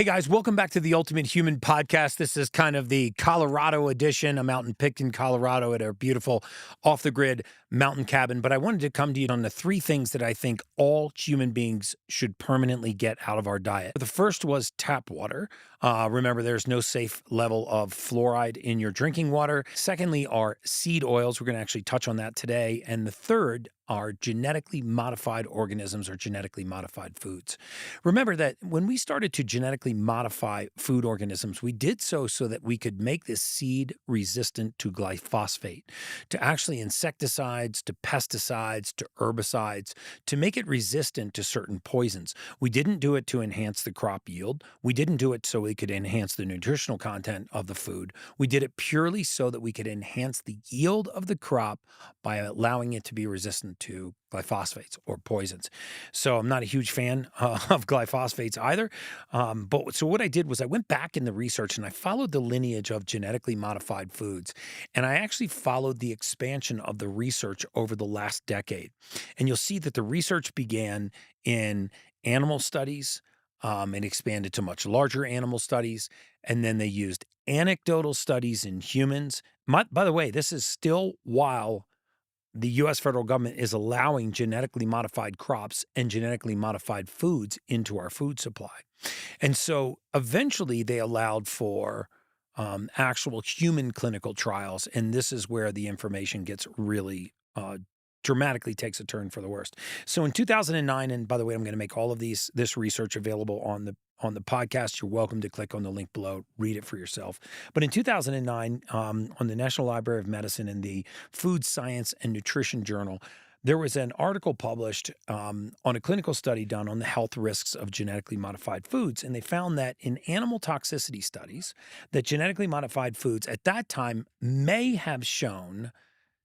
Hey guys, welcome back to the Ultimate Human Podcast. This is kind of the Colorado edition. I'm out in Picton, Colorado at a beautiful off-the-grid mountain cabin, but I wanted to come to you on the three things that I think all human beings should permanently get out of our diet. The first was tap water. Remember, there's no safe level of fluoride in your drinking water. Secondly are seed oils. We're going to actually touch on that today. And the third are genetically modified organisms or genetically modified foods. Remember that when we started to genetically modify food organisms, we did so that we could make this seed resistant to glyphosate, to actually insecticides, to pesticides, to herbicides, to make it resistant to certain poisons. We didn't do it to enhance the crop yield. We didn't do it so we could enhance the nutritional content of the food. We did it purely so that we could enhance the yield of the crop by allowing it to be resistant to glyphosates or poisons. So I'm not a huge fan of glyphosates either. So what I did was I went back in the research and I followed the lineage of genetically modified foods. And I actually followed the expansion of the research over the last decade. And you'll see that the research began in animal studies and expanded to much larger animal studies. And then they used anecdotal studies in humans. By the way, this is still while the U.S. federal government is allowing genetically modified crops and genetically modified foods into our food supply. And so eventually they allowed for actual human clinical trials. And this is where the information gets really dramatically takes a turn for the worst. So in 2009, and by the way, I'm going to make all of this research available on the podcast. You're welcome to click on the link below, read it for yourself. But in 2009, on the National Library of Medicine in the Food Science and Nutrition Journal, there was an article published on a clinical study done on the health risks of genetically modified foods. And they found that in animal toxicity studies, that genetically modified foods at that time may have shown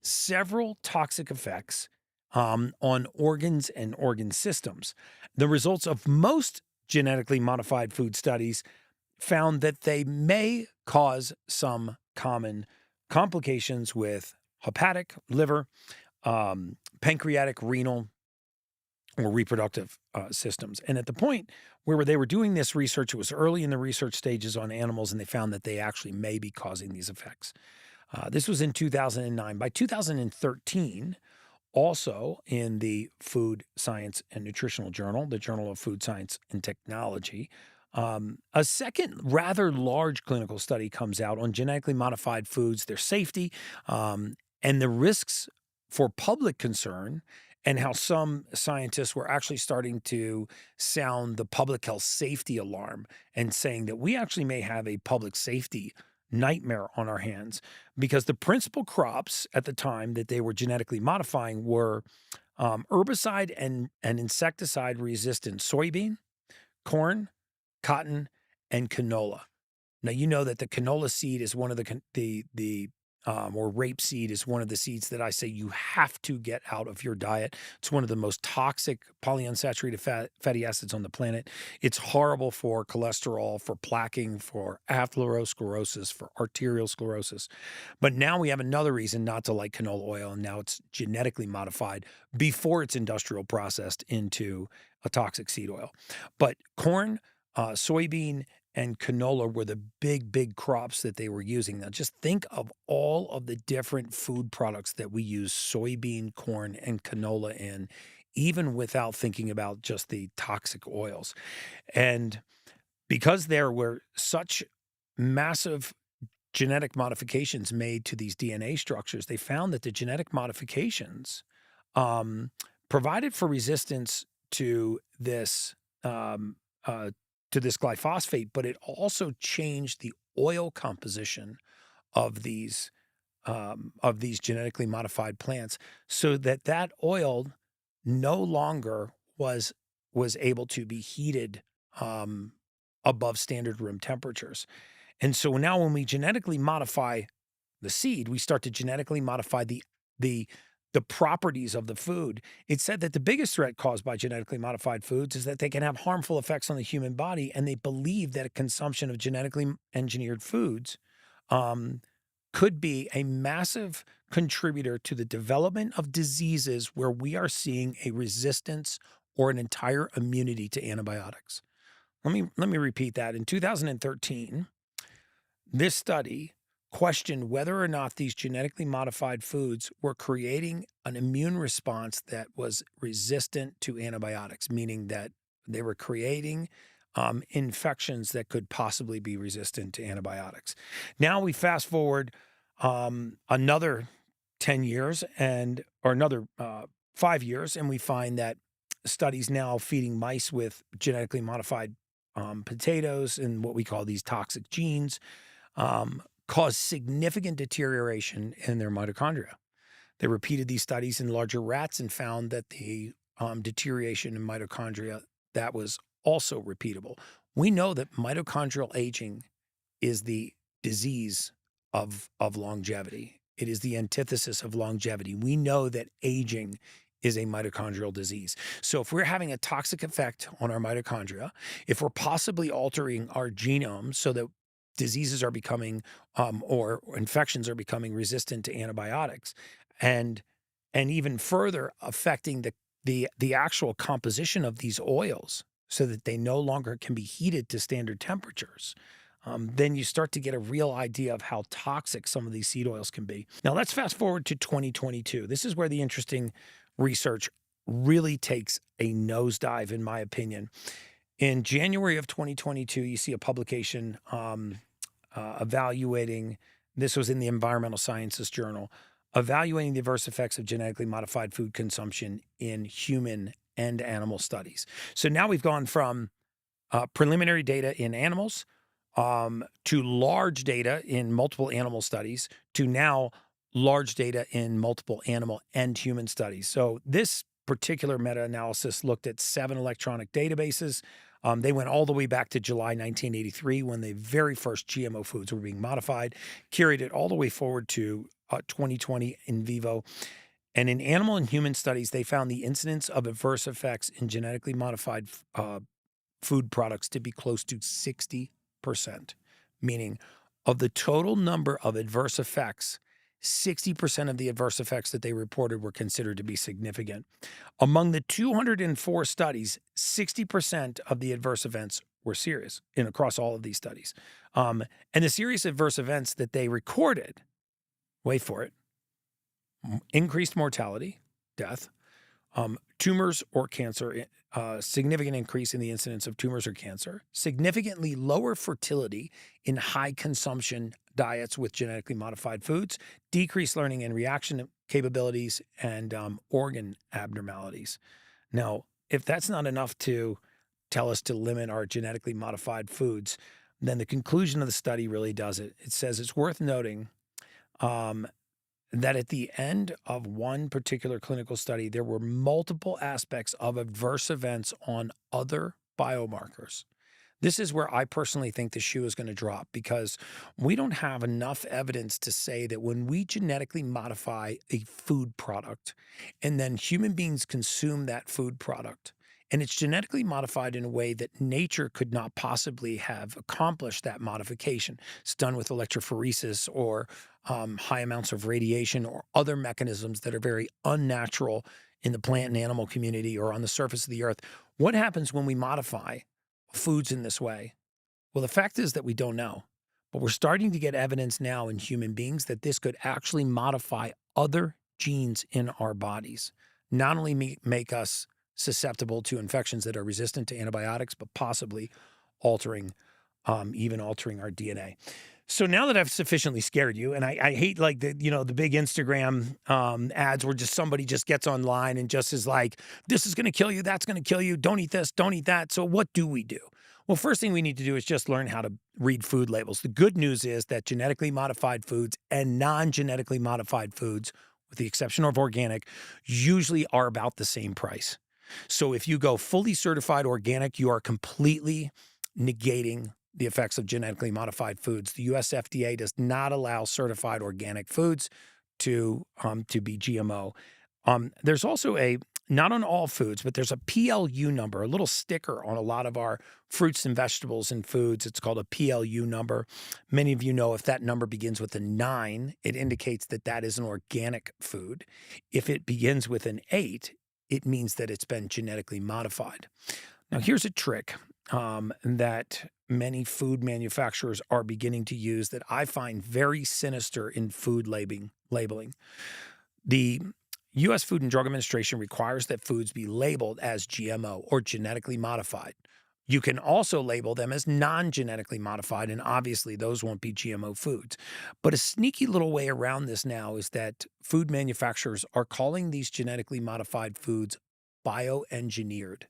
several toxic effects on organs and organ systems. The results of most genetically modified food studies found that they may cause some common complications with hepatic, liver, pancreatic, renal, or reproductive systems. And at the point where they were doing this research, it was early in the research stages on animals, and they found that they actually may be causing these effects. This was in 2009. By 2013, also in the Food Science and Nutritional Journal, the Journal of Food Science and Technology, a second rather large clinical study comes out on genetically modified foods, their safety, and the risks for public concern, and how some scientists were actually starting to sound the public health safety alarm and saying that we actually may have a public safety nightmare on our hands, because the principal crops at the time that they were genetically modifying were herbicide and insecticide resistant soybean, corn, cotton, and canola. Now, you know that the canola seed is one of or rapeseed is one of the seeds that I say you have to get out of your diet. It's one of the most toxic polyunsaturated fatty acids on the planet. It's horrible for cholesterol, for plaquing, for atherosclerosis, for arterial sclerosis. But now we have another reason not to like canola oil, and now it's genetically modified before it's industrial processed into a toxic seed oil. But corn, soybean, and canola were the big crops that they were using. Now, just think of all of the different food products that we use soybean, corn, and canola in, even without thinking about just the toxic oils. And because there were such massive genetic modifications made to these DNA structures, they found that the genetic modifications provided for resistance to this glyphosate, but it also changed the oil composition of these genetically modified plants, so that oil no longer was able to be heated above standard room temperatures. And so now when we genetically modify the seed, we start to genetically modify the properties of the food. It said that the biggest threat caused by genetically modified foods is that they can have harmful effects on the human body, and they believe that a consumption of genetically engineered foods could be a massive contributor to the development of diseases where we are seeing a resistance or an entire immunity to antibiotics. let me repeat that. In 2013, this study questioned whether or not these genetically modified foods were creating an immune response that was resistant to antibiotics, meaning that they were creating infections that could possibly be resistant to antibiotics. Now we fast forward another 10 years or another 5 years, and we find that studies now feeding mice with genetically modified potatoes and what we call these toxic genes cause significant deterioration in their mitochondria. They repeated these studies in larger rats and found that the deterioration in mitochondria that was also repeatable. We know that mitochondrial aging is the disease of longevity. It is the antithesis of longevity. We know that aging is a mitochondrial disease. So if we're having a toxic effect on our mitochondria, if we're possibly altering our genome so that diseases are becoming or infections are becoming resistant to antibiotics, and even further affecting the actual composition of these oils so that they no longer can be heated to standard temperatures, then you start to get a real idea of how toxic some of these seed oils can be. Now let's fast forward to 2022. This is where the interesting research really takes a nosedive, in my opinion. In January of 2022, you see a publication evaluating, this was in the Environmental Sciences Journal, evaluating the adverse effects of genetically modified food consumption in human and animal studies. So now we've gone from preliminary data in animals to large data in multiple animal studies to now large data in multiple animal and human studies. So this particular meta-analysis looked at 7 electronic databases. They went all the way back to July 1983 when the very first GMO foods were being modified, carried it all the way forward to 2020 in vivo. And in animal and human studies, they found the incidence of adverse effects in genetically modified food products to be close to 60%, meaning of the total number of adverse effects, 60% of the adverse effects that they reported were considered to be significant. Among the 204 studies, 60% of the adverse events were serious across all of these studies. And the serious adverse events that they recorded, wait for it, increased mortality, death, tumors or cancer, significant increase in the incidence of tumors or cancer, significantly lower fertility in high consumption diets with genetically modified foods, decreased learning and reaction capabilities, and organ abnormalities. Now, if that's not enough to tell us to limit our genetically modified foods, then the conclusion of the study really does it. It says it's worth noting that at the end of one particular clinical study, there were multiple aspects of adverse events on other biomarkers. This is where I personally think the shoe is going to drop, because we don't have enough evidence to say that when we genetically modify a food product and then human beings consume that food product, and it's genetically modified in a way that nature could not possibly have accomplished that modification. It's done with electrophoresis or high amounts of radiation or other mechanisms that are very unnatural in the plant and animal community or on the surface of the earth. What happens when we modify foods in this way? Well, the fact is that we don't know, but we're starting to get evidence now in human beings that this could actually modify other genes in our bodies, not only make us susceptible to infections that are resistant to antibiotics, but possibly even altering our DNA. So now that I've sufficiently scared you, and I hate like the big Instagram ads where just somebody just gets online and just is like, this is going to kill you, that's going to kill you, don't eat this, don't eat that. So what do we do? Well, first thing we need to do is just learn how to read food labels. The good news is that genetically modified foods and non-genetically modified foods, with the exception of organic, usually are about the same price. So if you go fully certified organic, you are completely negating the effects of genetically modified foods. The US FDA does not allow certified organic foods to be GMO. There's also not on all foods, but there's a PLU number, a little sticker on a lot of our fruits and vegetables and foods. It's called a PLU number. Many of you know if that number begins with a 9, it indicates that that is an organic food. If it begins with an 8, it means that it's been genetically modified. Now, here's a trick. that many food manufacturers are beginning to use that I find very sinister in food labeling. The U.S. Food and Drug Administration requires that foods be labeled as GMO or genetically modified. You can also label them as non genetically modified, and obviously those won't be GMO foods. But a sneaky little way around this now is that food manufacturers are calling these genetically modified foods bioengineered.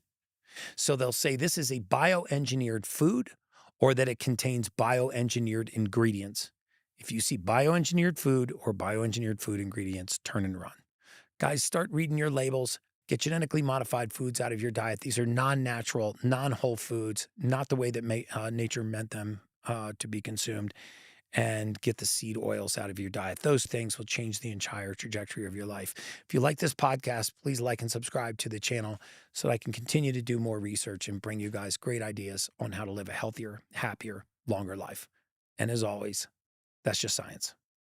So they'll say this is a bioengineered food or that it contains bioengineered ingredients. If you see bioengineered food or bioengineered food ingredients, turn and run. Guys, start reading your labels. Get genetically modified foods out of your diet. These are non natural, non whole foods, not the way that nature meant them to be consumed. And get the seed oils out of your diet. Those things will change the entire trajectory of your life. If you like this podcast, please like and subscribe to the channel so that I can continue to do more research and bring you guys great ideas on how to live a healthier, happier, longer life. And as always, that's just science.